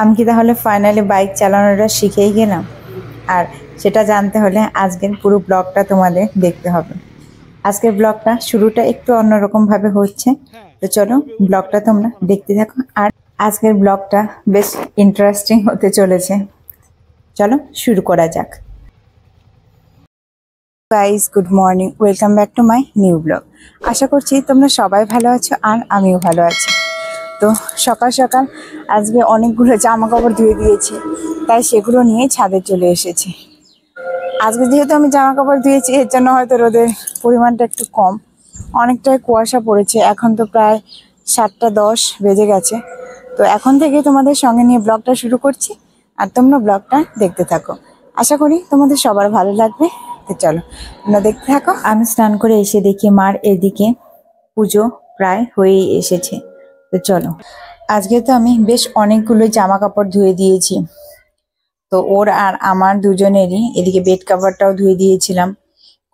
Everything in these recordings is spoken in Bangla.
আমি কি তাহলে ফাইনালি বাইক চালানোটা শিখেই গেলাম? আর সেটা জানতে হলে আজকের পুরো ব্লগটা তোমাদের দেখতে হবে। আজকের ব্লগটা শুরুটা একটু অন্যরকম ভাবে হচ্ছে, তো চলো ব্লগটা তোমরা দেখতে থাকো। আর আজকের ব্লগটা বেশ ইন্টারেস্টিং হতে চলেছে, চলো শুরু করা যাক। Guys, good morning, welcome back to my new blog. আশা করছি তোমরা সবাই ভালো আছো আর আমিও ভালো আছি। তো সকাল সকাল আজকে অনেকগুলো জামা কাপড় ধুয়ে দিয়েছি, তাই সেগুলো নিয়ে ছাদে চলে এসেছি। আজকে যেহেতু আমি জামা কাপড় ধুয়েছি, এর জন্য হয়তো রোদের পরিমাণটা একটু কম, অনেকটাই কুয়াশা পড়েছে। এখন তো প্রায় 7:10 বেজে গেছে। তো এখন থেকে তোমাদের সঙ্গে নিয়ে ব্লগটা শুরু করছি, আর তোমরা ব্লগটা দেখতে থাকো। আশা করি তোমাদের সবার ভালো লাগবে। তো চলো তোমরা দেখতে থাকো। আমি স্নান করে এসে দেখি মার এদিকে পুজো প্রায় হয়েই এসেছে। তো চলো, আজকে তো আমি বেশ অনেকগুলো জামা কাপড় ধুয়ে দিয়েছি। তো ওর আর আমার দুজনেরই, এদিকে বেড কাভারটাও ধুয়ে দিয়েছিলাম।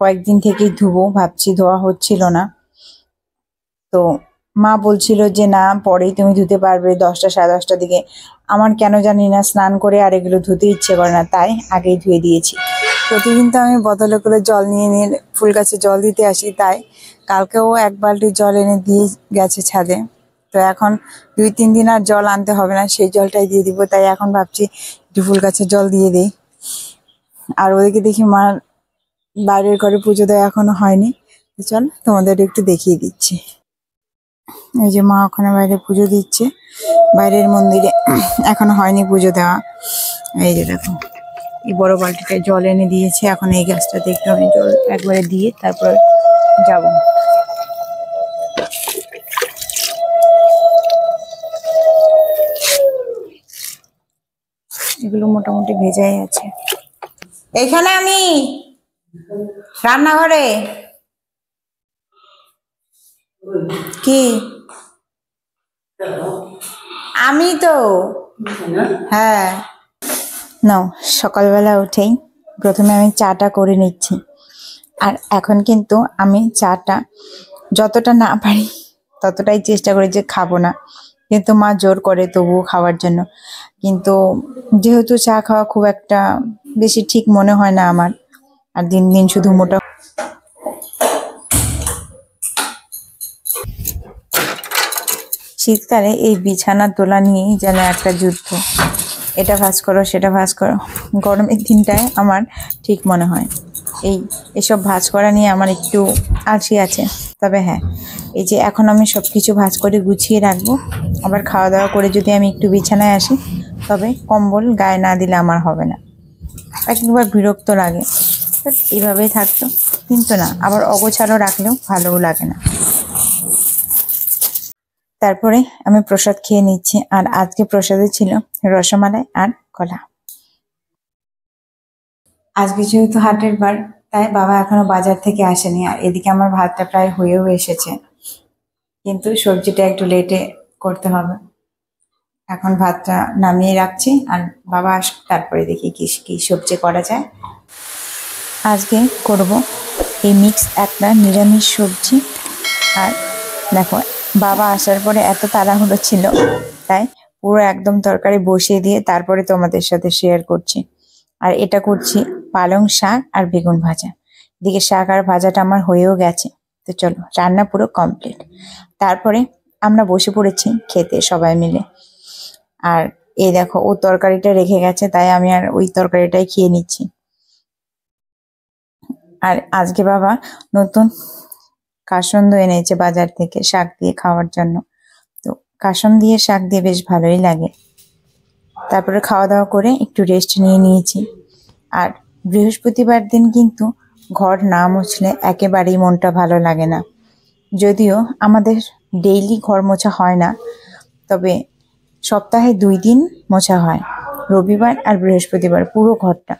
কয়েকদিন থেকেই ধুবো ভাবছি, ধোয়া হচ্ছিল না। তো মা বলছিল যে না, পরেই তুমি ধুতে পারবে 10টা 10:30টার দিকে। আমার কেন জানি না স্নান করে আর এগুলো ধুতে ইচ্ছে করে না, তাই আগেই ধুয়ে দিয়েছি। প্রতিদিন তো আমি বোতলে করে জল নিয়ে নিয়ে ফুল গাছে জল দিতে আসি, তাই কালকেও 1 বালতি জল এনে দিয়ে গেছে ছাদে। তো এখন 2-3 দিন আর জল আনতে হবে না, সেই জলটাই দিয়ে দিব। তাই এখন ভাবছি একটু ফুল গাছে জল দিয়ে দিই। আর ওদিকে দেখি মার বাইরের ঘরে পুজো দেওয়া এখনো হয়নি। তো চল তোমাদের একটু দেখিয়ে দিচ্ছি। এই যে মা ওখানে বাইরে পুজো দিচ্ছে, বাইরের মন্দিরে এখনো হয়নি পুজো দেওয়া। এই যে দেখো, এই বড় বালতিটায় জল এনে দিয়েছে। এখন এই গাছটাতে একটু আমি জল একবারে দিয়ে তারপর যাব। এগুলো মোটামুটি ভেজাই আছে। এখানে আমি রান্নাঘরে। কি? আমি তো, হ্যাঁ। নাও, সকালবেলা উঠেই প্রথমে আমি চাটা করে নিচ্ছি। আর এখন কিন্তু আমি চাটা যতটা না পারি ততটাই চেষ্টা করি যে খাবো না, কিন্তু মা জোর করে তবুও খাওয়ার জন্য। কিন্তু যেহেতু চা খাওয়া খুব একটা বেশি ঠিক মনে হয় না আমার, আর দিন দিন শুধু মোটা। শীতকালে এই বিছানা তোলা নিয়েই যেন একটা যুদ্ধ, এটা ভাঁজ করো সেটা ভাঁজ করো। গরমের দিনটায় আমার ঠিক মনে হয় এসব ভাঁজ করা নিয়ে আমার একটু আলসি আছে। তবে হ্যাঁ, এই যে এখন আমি সব কিছু ভাঁজ করে গুছিয়ে রাখবো। আবার খাওয়া দাওয়া করে যদি আমি একটু বিছানায় আসি, তবে কম্বল গায়ে না দিলে আমার হবে না, একবার বিরক্ত লাগে। বাট এইভাবেই থাকতো, কিন্তু না, আবার অগোছালো রাখলেও ভালোও লাগে না। তারপরে আমি প্রসাদ খেয়ে নিচ্ছি, আর আজকে প্রসাদে ছিল রসমালাই আর কলা। আজকে যেহেতু হাটের বার, তাই বাবা এখনো বাজার থেকে আসেনি। আর এদিকে আমার ভাতটা প্রায় হয়েও এসেছে, কিন্তু সবজিটা একটু লেটে করতে হবে। এখন ভাতটা নামিয়ে রাখছি, আর বাবা আসুক তারপরে দেখি কি কি সবজি করা যায়। আজকে করব এই মিক্স একটা নিরামিষ সবজি। আর দেখো, বাবা আসার পরে এত তাড়াহুড়ো ছিল, তাই পুরো একদম তরকারি বসিয়ে দিয়ে তারপরে তোমাদের সাথে শেয়ার করছি। আর এটা করছি পালং শাক আর বেগুন ভাজা। এদিকে শাক আর ভাজাটা আমার হয়েও গেছে। তো চলো, রান্না পুরো কমপ্লিট। তারপরে আমরা বসে পড়েছি খেতে সবাই মিলে। আর এই দেখো, ও তরকারিটা রেখে গেছে, তাই আমি আর ওই তরকারিটাই খেয়ে নিচ্ছি। আর আজকে বাবা নতুন কাসন্দ এনেছে বাজার থেকে শাক দিয়ে খাওয়ার জন্য। তো কাসন্দ দিয়ে শাক দিয়ে বেশ ভালোই লাগে। তারপরে খাওয়া দাওয়া করে একটু রেস্ট নিয়ে নিয়েছি। আর বৃহস্পতিবার দিন কিন্তু ঘর না মুছলে একেবারেই মনটা ভালো লাগে না। যদিও আমাদের ডেইলি ঘর মোছা হয় না, তবে সপ্তাহে 2 দিন মোছা হয়, রবিবার আর বৃহস্পতিবার পুরো ঘরটা।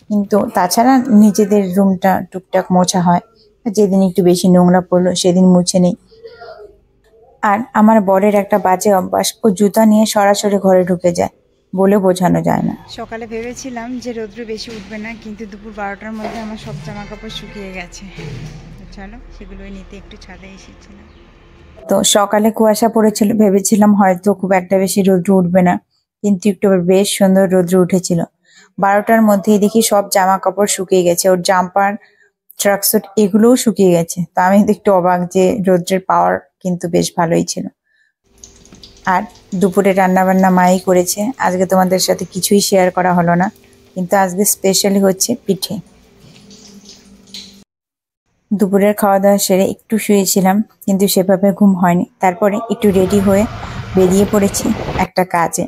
কিন্তু তাছাড়া নিজেদের রুমটা টুকটাক মোছা হয়। যেদিন একটু বেশি নোংরা পড়লো সেদিন মুছে নেই। আর আমার বরের একটা বাজে অভ্যাস, ও জুতা নিয়ে সরাসরি ঘরে ঢুকে যায়, বলে বোঝানো যায় না। সকালে ভেবেছিলাম যে রৌদ্র বেশি উঠবে না, কিন্তু দুপুর 12টার মধ্যে আমার সব জামা কাপড় শুকিয়ে গেছে। চলো সেগুলোই নিতে একটু ছাদে এসেছিলাম। তো সকালে কুয়াশা পড়েছিল, ভেবেছিলাম হয়তো খুব একটা বেশি রৌদ্র উঠবে না, কিন্তু একটু আবার বেশ সুন্দর রৌদ্র উঠেছিল। 12টার মধ্যেই দেখি সব জামা কাপড় শুকিয়ে গেছে, ওর জাম্পার ট্রাকস্যুট এগুলোও শুকিয়ে গেছে। তো আমি একটু অবাক যে রৌদ্রের পাওয়ার কিন্তু বেশ ভালোই ছিল। আর দুপুরে রান্না বান্না মাই করেছে, আজকে তোমাদের সাথে কিছুই শেয়ার করা হলো না, কিন্তু আজকে স্পেশালি হচ্ছে পিঠে। দুপুরের খাওয়া দাওয়া সেরে একটু শুয়েছিলাম, কিন্তু সেভাবে ঘুম হয়নি। তারপরে একটু রেডি হয়ে বেরিয়ে পড়েছি একটা কাজে।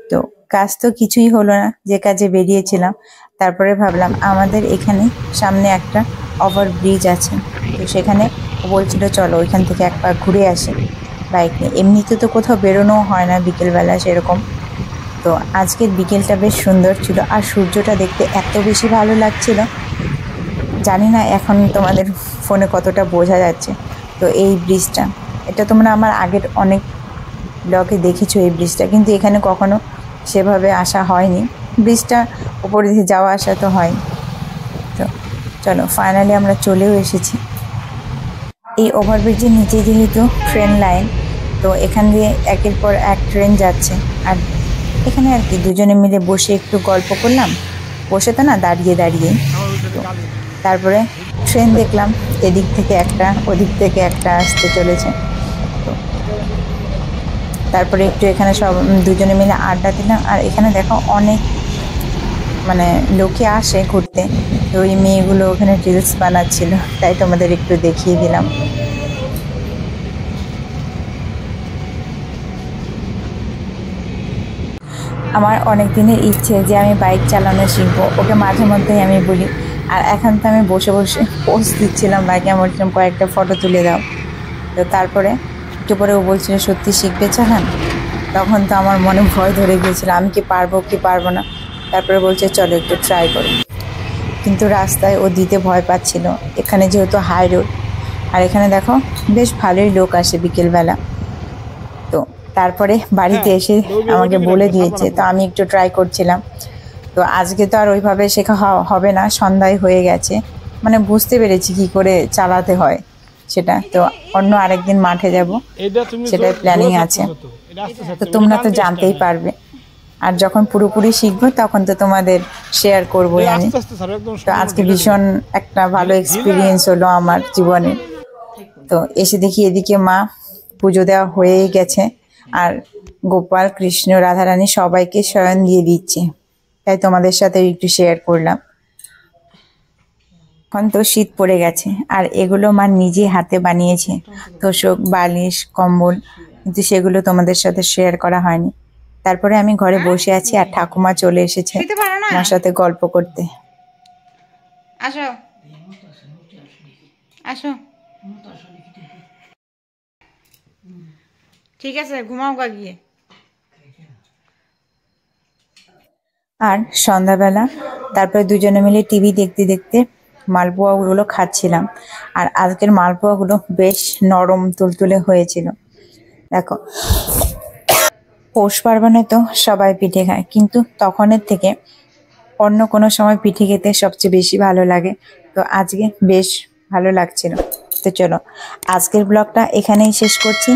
তো কাজ তো কিছুই হলো না যে কাজে বেরিয়েছিলাম। তারপরে ভাবলাম আমাদের এখানে সামনে একটা ওভার ব্রিজ আছে, তো সেখানে বলছিল চলো ওইখান থেকে একবার ঘুরে আসি বাইক নিয়ে। এমনিতে তো কোথাও বেরোনোও হয় না বিকেলবেলা সেরকম। তো আজকের বিকেলটা বেশ সুন্দর ছিল, আর সূর্যটা দেখতে এত বেশি ভালো লাগছিল। জানি না এখন তোমাদের ফোনে কতটা বোঝা যাচ্ছে। তো এই ব্রিজটা, এটা তোমরা আমার আগের অনেক ব্লগে দেখেছো এই ব্রিজটা, কিন্তু এখানে কখনো সেভাবে আসা হয়নি। ব্রিজটা উপরে দিয়ে যাওয়া আসা তো হয়। তো চলো ফাইনালি আমরা চলেও এসেছি। এই ওভারব্রিজের নিচে যেহেতু ট্রেন লাইন, তো এখান দিয়ে একের পর এক ট্রেন যাচ্ছে। আর এখানে আর কি দুজনে মিলে বসে একটু গল্প করলাম, বসে তো না, দাঁড়িয়ে দাঁড়িয়ে। তারপরে ট্রেন দেখলাম এদিক থেকে একটা ওদিক থেকে একটা আসতে চলেছে। তো তারপরে একটু এখানে সব দুজনে মিলে আড্ডা দিলাম। আর এখানে দেখো অনেক মানে লোকে আসে ঘুরতে, তো ওই মেয়েগুলো ওখানে রিলস বানাচ্ছিল, তাই তোমাদের একটু দেখিয়ে দিলাম। আমার অনেক দিনের ইচ্ছে যে আমি বাইক চালানো শিখবো, ওকে মাঝে মধ্যেই আমি বলি। আর এখন তো আমি বসে বসে পোস্ট দিচ্ছিলাম বাইকে, আমি বলছিলাম কয়েকটা ফটো তুলে দাও। তো তারপরে একটু পরে ও বলছিল সত্যি শিখবে চালান। তখন তো আমার মনে ভয় ধরে গিয়েছিল, আমি কি পারবো কি পারবো না। তারপরে বলছে চলো একটু ট্রাই করি। কিন্তু রাস্তায় ও দিতে ভয় পাচ্ছিল, এখানে যেহেতু হাই রোড। আর এখানে দেখো বেশ ভালোই লোক আসে বিকেলবেলা। তো তারপরে বাড়িতে এসে আমাকে বলে দিয়েছে, তো আমি একটু ট্রাই করছিলাম। তো আজকে তো আর ওইভাবে শেখা হবে না, সন্ধ্যায় হয়ে গেছে, মানে বুঝতে পেরেছি কি করে চালাতে হয় সেটা। তো অন্য আরেকদিন মাঠে যাব, সেটাই প্ল্যানিং আছে। তো তোমরা তো জানতেই পারবে, আর যখন পুরোপুরি শিখবো তখন তো তোমাদের শেয়ার করবোই আমি। তো আজকে ভীষণ একটা ভালো এক্সপিরিয়েন্স হলো আমার জীবনে। তো এসে দেখি এদিকে মা পুজো দেওয়া হয়েই গেছে, আর গোপাল কৃষ্ণ রাধারানী সবাইকে শয়ন দিয়ে দিচ্ছে, তাই তোমাদের সাথে একটু শেয়ার করলাম। এখন তো শীত পড়ে গেছে, আর এগুলো মা নিজে হাতে বানিয়েছে, তোশক বালিশ কম্বল, কিন্তু সেগুলো তোমাদের সাথে শেয়ার করা হয়নি। তারপরে আমি ঘরে বসে আছি, আর ঠাকুমা চলে এসেছে আমার সাথে গল্প করতে। আসো আসো, ঠিক আছে ঘুমাও গা গিয়ে। আর সন্ধ্যাবেলা তারপরে দুজনে মিলে টিভি দেখতে দেখতে মালপোয়াগুলো খাচ্ছিলাম। আর আজকের মালপোয়াগুলো বেশ নরম তুলতুলে হয়েছিল। দেখো পৌষ পার্বণে তো সবাই পিঠে খায়, কিন্তু তখনের থেকে অন্য কোনো সময় পিঠে খেতে সবচেয়ে বেশি ভালো লাগে। তো আজকে বেশ ভালো লাগছিল। তো চলো আজকের ব্লগটা এখানেই শেষ করছি।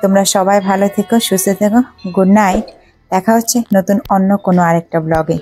তোমরা সবাই ভালো থেকো, সুস্থ থেকো। Good night. দেখা হচ্ছে নতুন অন্য কোনো আরেকটা ব্লগে।